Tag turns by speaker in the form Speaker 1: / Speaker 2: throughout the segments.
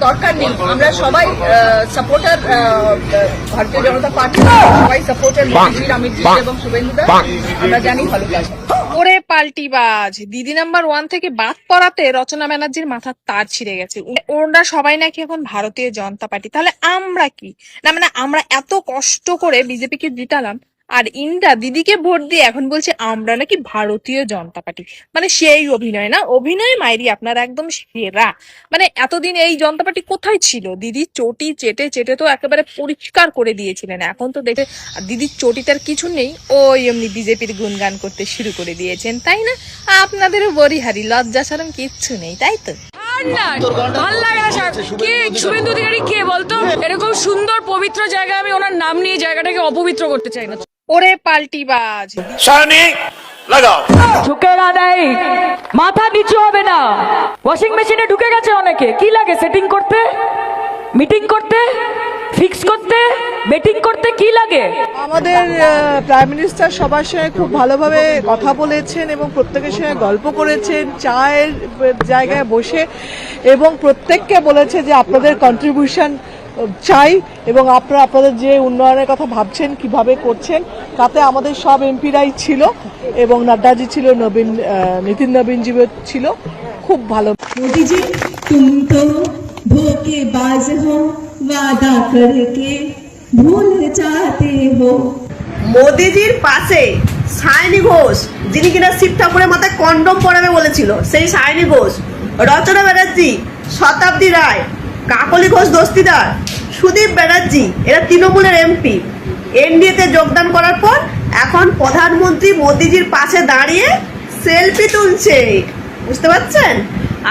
Speaker 1: দরকার নেই। আমরা সবাই সাপোর্টার ভারতীয় জনতা পার্টি, সবাই সাপোর্টার মোদীজির, অমিতজি এবং শুভেন্দুদা। আমরা জানি ভালো কাজ।
Speaker 2: ওরে পাল্টিবাজ, দিদি নাম্বার 1 থেকে বাদ পড়াতে রচনা ব্যানার্জির মাথার তার ছিঁড়ে গেছে। ওরা সবাই নাকি এখন ভারতীয় জনতা পার্টি। তাহলে আমরা কি? না মানে আমরা এত কষ্ট করে বিজেপিকে জিতালাম, আর ইন্দ্রা দিদিকে ভোট দিয়ে এখন বলছে আমরা নাকি ভারতীয় জনতা পার্টি। মানে সেই অভিনয় না, অভিনয় মাইরি আপনার একদম সেরা। মানে এতদিন এই জনতা পার্টি কোথায় ছিল? দিদি চটি চেটে চেটে তো একেবারে পরিষ্কার করে দিয়েছিলেন। এখন তো দেখে দিদির চটিটার কিছু নেই, ওই এমনি বিজেপির গুণগান করতে শুরু করে দিয়েছেন, তাই না? আপনাদেরও বরিহারি লজ্জা শরম কিচ্ছু নেই, তাই তো?
Speaker 3: ভাল লাগে না কে শুভেন্দু অধিকারী কে বলতো? এরকম সুন্দর পবিত্র জায়গায় আমি ওনার নাম নিয়ে জায়গাটাকে অপবিত্র করতে চাই না।
Speaker 2: ওরে পাল্টিবাজ,
Speaker 4: লাগাও
Speaker 3: ঢুকে না দেয়, মাথা নিচু হবে না। ওয়াশিং মেশিনে ঢুকে গেছে অনেকে, কি লাগে সেটিং করতে, মিটিং করতে, ফিক্স করতে, বেটিং করতে কি লাগে?
Speaker 5: আমাদের প্রাইম মিনিস্টার সবার সঙ্গে খুব ভালোভাবে কথা বলেছেন এবং প্রত্যেকের সঙ্গে গল্প করেছেন চায়ের জায়গায় বসে, এবং প্রত্যেককে বলেছে যে আপনাদের কন্ট্রিবিউশন চাই এবং আপনারা আপনাদের যে উন্নয়নের কথা ভাবছেন কিভাবে করছেন, তাতে আমাদের সব এমপিরাই ছিল এবং নাড্ডাজি ছিল, নিতিন নবীনজি ছিল। খুব ভালো।
Speaker 6: मोदी जी तुम तो धोखेबाज हो, वादा करके भूल जाते हो।
Speaker 7: মোদিজির পাশে সায়নী ঘোষ, যিনি কিনা শিব ঠাকুরের মাথায় কন্ডম পরাবে বলেছিল, সেই সায়নী ঘোষ, রচনা ব্যানার্জি, শতাব্দী রায়, কাকলি ঘোষ দস্তিদার, সুদীপ ব্যানার্জি, এরা তৃণমূলের এমপি। এনডিএতে যোগদান করার পর এখন প্রধানমন্ত্রী মোদিজির পাশে দাঁড়িয়ে সেলফি তুলছে, বুঝতে পারছেন?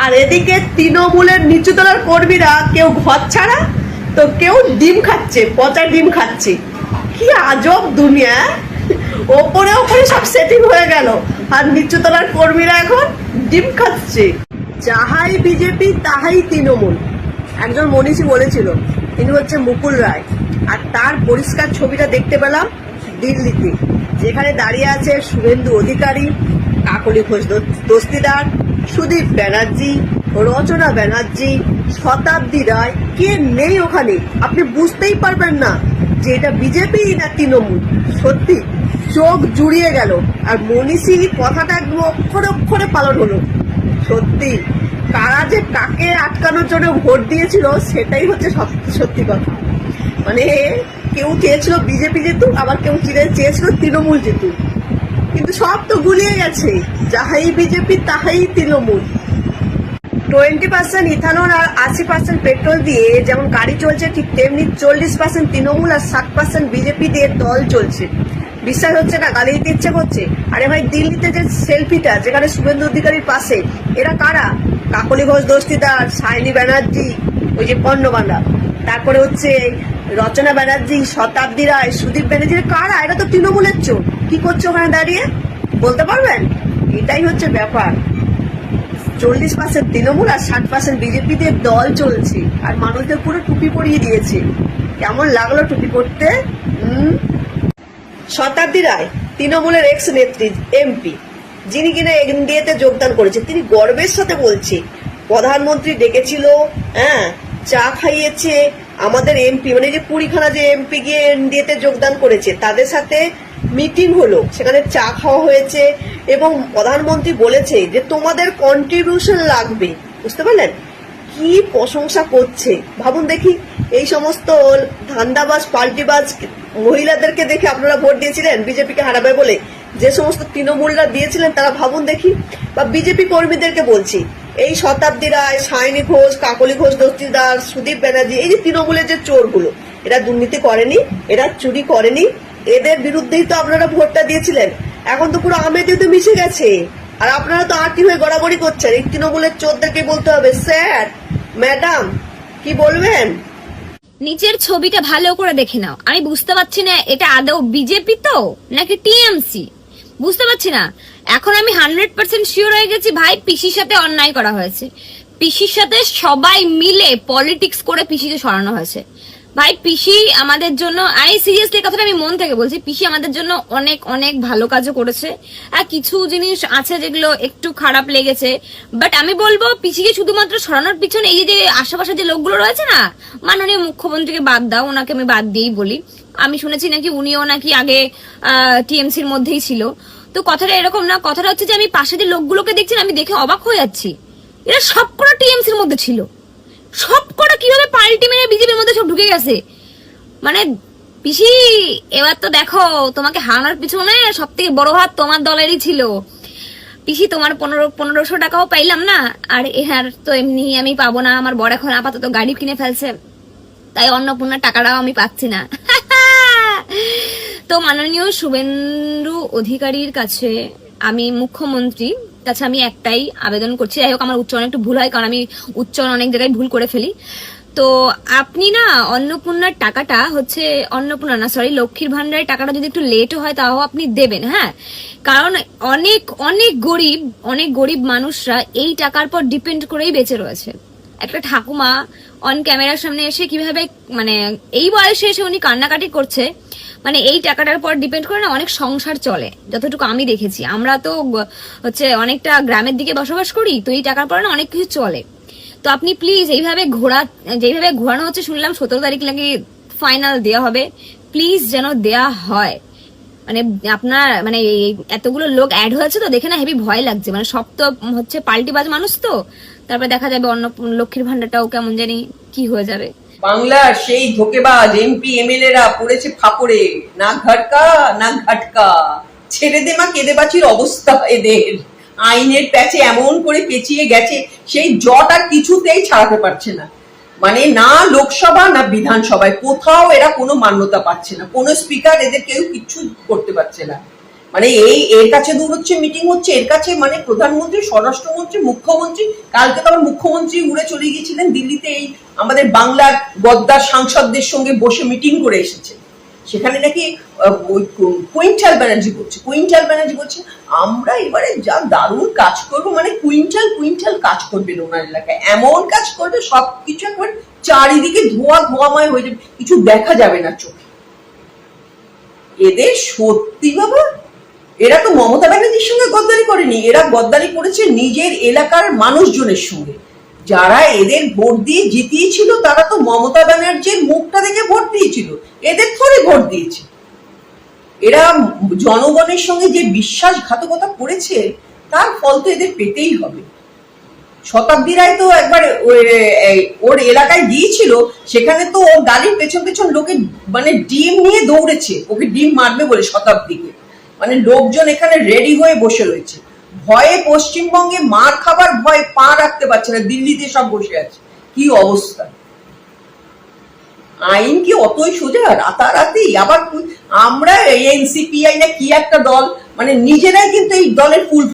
Speaker 7: আর এদিকে তৃণমূলের নিচুতলার কর্মীরা কেউ ঘর ছাড়া তো কেউ ডিম খাচ্ছে, পচা ডিম খাচ্ছে। কি আজব দুনিয়া! ওপরে ওপরে সব সেটিং হয়ে গেল আর নিচুতলার কর্মীরা এখন ডিম খাচ্ছে। যাহাই বিজেপি তাহাই তৃণমূল, একজন মনীষী বলেছিল। তিনি হচ্ছে মুকুল রায়। আর তার পরিষ্কার ছবিটা দেখতে পেলাম দিল্লিতে, যেখানে দাঁড়িয়ে আছে শুভেন্দু অধিকারী, কাকলি ঘোষ দস্তিদার, সুদীপ ব্যানার্জি, রচনা ব্যানার্জি, শতাব্দী রায়। কে নেই ওখানে? আপনি বুঝতেই পারবেন না যে এটা বিজেপি না তৃণমূল। সত্যি চোখ জুড়িয়ে গেল। আর মনীষী কথাটা একদম অক্ষরে অক্ষরে পালন হলো। সত্যি কারা যে কাকে আটকানোর জন্য ভোট দিয়েছিল সেটাই হচ্ছে সত্যি কথা। মানে কেউ চেয়েছিল বিজেপি জিতুক, আবার কেউ চেয়েছিল তৃণমূল জিতুক, কিন্তু সব তো গুলিয়ে গেছে। যাহাই বিজেপি তাহাই তৃণমূল। 20% ইথানল আর 80% পেট্রোল দিয়ে যেমন গাড়ি চলছে, ঠিক তেমনি 40% তৃণমূল আর 60% বিজেপি দিয়ে দল চলছে। বিশ্বাস হচ্ছে না? গালি দিতে ইচ্ছে করছে। আরে ভাই, দিল্লিতে যে সেলফিটা যেখানে শুভেন্দু অধিকারীর পাশে, এরা কারা? কাকলি ঘোষ দস্তিদার, সায়নী ব্যানার্জি, ওই যে পণ্যবান্ধা, তারপরে হচ্ছে রচনা ব্যানার্জি, শতাব্দী রায়, সুদীপ ব্যানার্জি, কারা? এরা তো তৃণমূলের চোর। কি করছে ওখানে দাঁড়িয়ে, বলতে পারবেন? এটাই হচ্ছে ব্যাপার। 40% তৃণমূল আর 60% বিজেপি দিয়ে দল চলছে। আর মানুষদের পুরো টুপি পরিয়ে দিয়েছে। কেমন লাগলো টুপি পরতে? শতাব্দী রায় তৃণমূলের এক্স নেত্রী এমপি, যিনি কিনা এনডিএতে যোগদান করেছে, তিনি গর্বের সাথে বলছে প্রধানমন্ত্রী ডেকেছিল, হ্যাঁ, চা খাইয়েছে আমাদের এমপি, মানে যে কুড়িখানা যে এমপি গিয়ে এনডিএতে যোগদান করেছে তাদের সাথে মিটিং হলো, সেখানে চা খাওয়া হয়েছে এবং প্রধানমন্ত্রী বলেছে যে তোমাদের কন্ট্রিবিউশন লাগবে। বুঝতে পারলেন? কি প্রশংসা করছে ভাবুন দেখি। এই সমস্ত ধান্দাবাজ পাল্টিবাজ মহিলাদেরকে দেখে আপনারা ভোট দিয়েছিলেন বিজেপিকে হারাবে বলে, যে সমস্ত তৃণমূলরা দিয়েছিলেন তারা ভাবুন দেখি। বা বিজেপি কর্মীদেরকে বলছি, এই শতাব্দী রায়, সায়নী ঘোষ, কাকলি ঘোষ দস্তিদার, সুদীপ ব্যানার্জি, এই যে তৃণমূলের যে চোরগুলো, এরা দুর্নীতি করেনি, এরা চুরি করেনি, এদের বিরুদ্ধেই তো আপনারা ভোটটা দিয়েছিলেন। এখন তো পুরো আমেদিতে মিশে গেছে আর আপনারা তো আটটি হয়ে গড়াগড়ি করছেন। এই তৃণমূলের চোরদেরকে বলতে হবে, স্যার, ম্যাডাম, কি বলবেন?
Speaker 8: নিচের ছবিটা ভালো করে দেখে নাও। আমি বুঝতে পারছি না এটা আদৌ বিজেপি তো নাকি টিএমসি, বুঝতে পারছি না। এখন আমি 100% শিওর হয়ে গেছি ভাই, পিসির সাথে অন্যায় করা হয়েছে। পিসির সাথে সবাই মিলে পলিটিক্স করে পিসিকে সরানো হয়েছে। ভাই পিসি আমাদের জন্য, আমি সিরিয়াসলি কথাটা আমি মন থেকে বলছি, পিসি আমাদের জন্য অনেক অনেক ভালো কাজও করেছে। আর কিছু জিনিস আছে যেগুলো একটু খারাপ লেগেছে, বাট আমি বলবো পিসিকে শুধুমাত্র সরানোর পিছনে এই যে আশেপাশে যে লোকগুলো রয়েছে না, মাননীয় মুখ্যমন্ত্রীকে বাদ দাও, ওনাকে আমি বাদ দিয়েই বলি। আমি শুনেছি নাকি উনিও নাকি আগে টিএমসির মধ্যেই ছিল। তো কথাটা এরকম না, কথাটা হচ্ছে যে আমি পাশে যে লোকগুলোকে দেখছি আমি দেখে অবাক হয়ে যাচ্ছি, এরা সবকটা টিএমসির মধ্যে ছিল, সবকটা কিভাবে পাল্টি মেরে বিজেপির মধ্যে সব ঢুকে গেছে। মানে পিসি এবার তো দেখো, তোমাকে হারানোর পিছনে সব থেকে বড় হাত তোমার দলেরই ছিল। পিসি তোমার 1500 টাকাও পাইলাম না, আর এর তো এমনি আমি পাবো না, আমার বড় এখন আপাতত গাড়ি কিনে ফেলছে, তাই অন্নপূর্ণার টাকাটাও আমি পাচ্ছি না। তো মাননীয় শুভেন্দু অধিকারীর কাছে আমি, মুখ্যমন্ত্রীর কাছে আমি একটাই আবেদন করছি, যাই হোক আমার উচ্চারণ একটু ভুল হয় কারণ আমি উচ্চারণ অনেক জায়গায় ভুল করে ফেলি। তো আপনি না অন্নপূর্ণার টাকাটা হচ্ছে, অন্নপূর্ণা না সরি লক্ষ্মীর ভান্ডারের টাকাটা যদি একটু লেটও হয় তাও আপনি দেবেন, হ্যাঁ, কারণ অনেক অনেক গরিব মানুষরা এই টাকার পর ডিপেন্ড করেই বেঁচে রয়েছে। একটা ঠাকুমা অন ক্যামেরার সামনে এসে কিভাবে মানে এই বয়সে এসে উনি কান্নাকাটি করছে, মানে এই টাকাটার পর ডিপেন্ড করে না অনেক সংসার চলে, যতটুকু আমি দেখেছি। আমরা তো হচ্ছে অনেকটা গ্রামের দিকে বসবাস করি, তো এই টাকার পরে না অনেক কিছু চলে। তো আপনি প্লিজ এইভাবে যেভাবে ঘোরানো হচ্ছে, শুনলাম 17 তারিখ লাগে ফাইনাল দেওয়া হবে, প্লিজ যেন দেয়া হয়। মানে আপনার মানে এতগুলো লোক অ্যাড হয়েছে তো দেখে না হেভি ভয় লাগছে, মানে সব তো হচ্ছে পাল্টিবাজ মানুষ, তো তারপরে দেখা যাবে অন্য লক্ষ্মীর ভান্ডারটাও কেমন জানি কি হয়ে যাবে।
Speaker 9: বাংলার সেই ধোকেবাজ এমপি এমএলএ রা পড়েছে ফাপড়ে, না ঘাটকা না ঘাটকা, ছেড়ে দে মা কেঁদে বাঁচির অবস্থা এদের। আইনের প্যাচে এমন করে পেঁচিয়ে গেছে, সেই জট আর কিছুতেই ছাড়াতে পারছে না। মানে না লোকসভা না বিধানসভায় কোথাও এরা কোনো মান্যতা পাচ্ছে না, কোনো স্পিকার এদের কেউ কিচ্ছু করতে পারছে না। মানে এর কাছে দৌড়চ্ছে, মিটিং হচ্ছে, এর কাছে মানে প্রধানমন্ত্রী, স্বরাষ্ট্রমন্ত্রী, মুখ্যমন্ত্রী, কালকে তো আমার মুখ্যমন্ত্রী উড়ে চলে গিয়েছিলেন দিল্লিতে, এই আমাদের বাংলার গদ্দার সাংসদদের সঙ্গে বসে মিটিং করে এসেছে। সেখানে নাকি কুইন্টাল ব্যানার্জি বলছে আমরা এবারে যা দারুণ কাজ করবো, মানে কুইন্টাল কাজ করবেন ওনার এলাকায়, এমন কাজ করবে সবকিছু একবার চারিদিকে ধোঁয়াময় হয়ে যাবে, কিছু দেখা যাবে না চোখে। এদের সত্যি বাবা, এরা তো মমতা ব্যানার্জির সঙ্গে গদ্দারি করেনি, এরা গদ্দারি করেছে নিজের এলাকার মানুষজনের সঙ্গে। যারা এদের ভোট দিয়ে জিতিয়েছিল তারা তো মমতা ব্যানার্জির মুখটা দেখে ভোট দিয়েছিল, এদের থরে ভোট দিয়েছে। এরা জনগণের সঙ্গে যে বিশ্বাসঘাতকতা করেছে তার ফল তো এদের পেতেই হবে। শতাব্দী রায় তো একবার ওর এলাকায় গিয়েছিল, সেখানে তো ওর গাড়ির পেছন লোকে মানে ডিম নিয়ে দৌড়েছে, ওকে ডিম মারবে বলে শতাব্দীকে। মানে লোকজন এখানে রেডি হয়ে বসে রয়েছে, ভয়ে পশ্চিমবঙ্গে মার খাবার ভয়ে পা রাখতে পারছে না, দিল্লিতে সব বসে আছে। কি অবস্থা! আইন কি অতই সোজা? রাতারাতি আবার আমরা এনসিপিআই না কি একটা দল, মানে নিজেরাই কিন্তু এই দলের ফুল